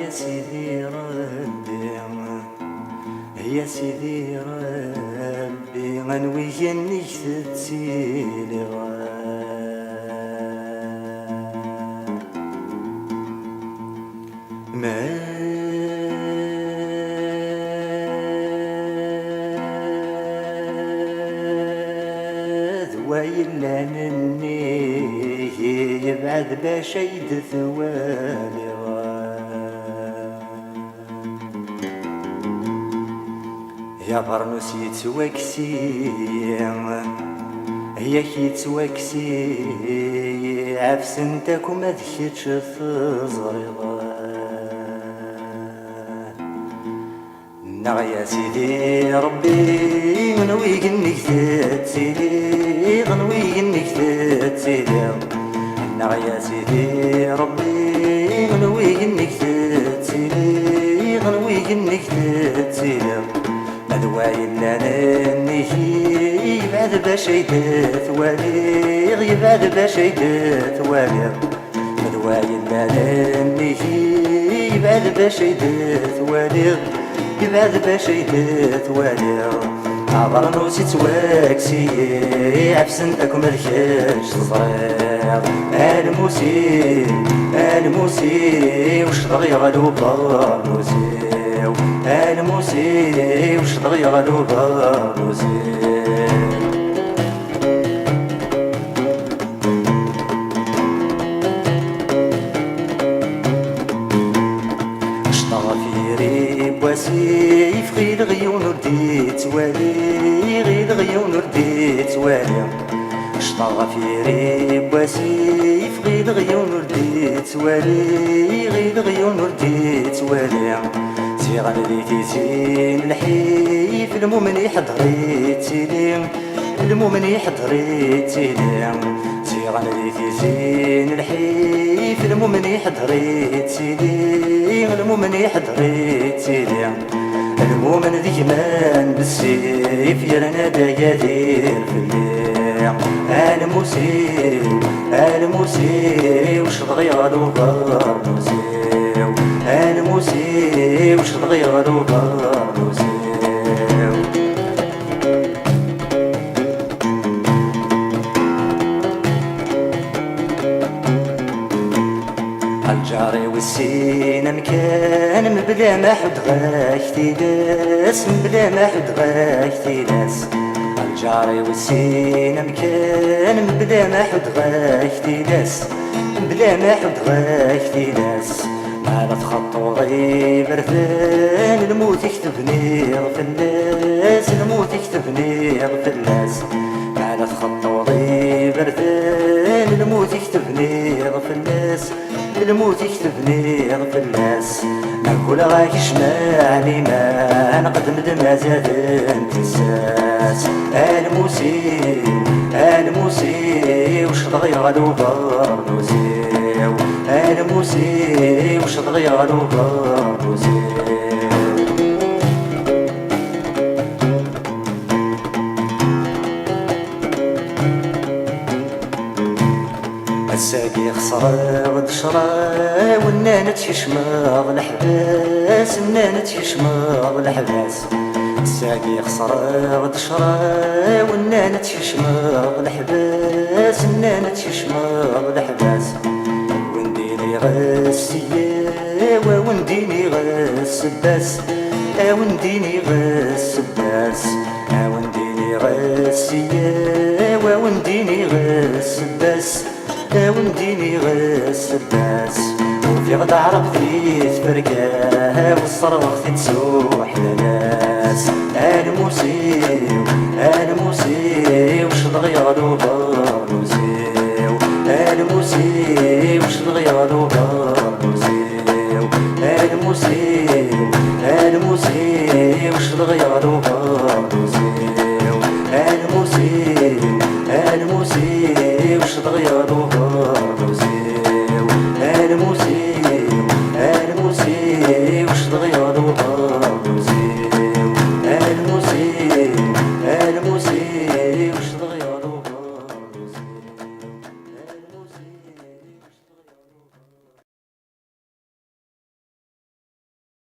يا سيدي ربي، يا سيدي ربي غنوي جنيك تتسيلي ما وإلا مني يبعد باش يد ثوالي يا برنوس يتوكسي هي كي يتوكسي عفس انتك وما ذكيتش تزريض يا سيدي ربي غنوي انك تتسيلي غنوي انك تتسيلي يا سيدي ربي غنوي انك تتسيلي غنوي انك تتسيلي مدواي إلا ننهي يبعد باش يدث واليغ يبعد باش يدث واليغ مدواي إلا ننهي يبعد باش يدث واليغ يبعد باش يدث واليغ عبرنوس يتواكسي عفسنتك مذكاش صغير الموسي الموسي وش ضغي غلو برنوسي الموسي وش ضغي غلو برنوسي وسيف غير غيون رديت والي غير غيون رديت والي شطاغ في ريب وسيف غير غيون رديت والي غير غيون رديت والي سيغ نديتي زين الحيف المؤمن حضريتي لي المؤمن حضريتي لي سيغ نديتي زين الحيف المؤمن حضريتي لي المؤمن حضريتي لي المؤمن ديمان بالسيف يرنا دايادير في الليل الموسي الموسي وش تغيروا برموسي الموسي وش تغيروا برموسي الجاري والسين مكان بلا ما حد غاكتي ناس بلا ما حد غاكتي ناس الجاري والسين مكان بلا ما حد غاكتي ناس بلا ما حد غاكتي ناس ما لا تخطو غير برثان الموت يكتبني في الناس الموت يكتبني في الناس ما لا تخطو غير برثان الموت يكتبني في الناس الموت يكتبني في الناس نقول غاك شمعني ما نقدم ما زاد انتساس الموسي الموسي وش تغيروا برنوسي الموسي وش تغيروا برنوسي الساقي خسر غد شرا والنانت يشمغ الحباس النانت يشمغ الحباس الساقي خسر غد شرا والنانت يشمغ الحباس النانت يشمغ الحباس ونديني غسيا ونديني غس باس ونديني غس باس ونديني غسيا ونديني غس باس ونديني غس باس وفي غدا عرفتي تفرقاه والصرخ تسوح لناس الموسي الموسي وش تغيروا برنوسي الموسي وش تغيروا برنوسي الموسي الموسي وش تغيروا برنوسي الموسي الموسي وش تغيروا برنوسي الموسي الموسي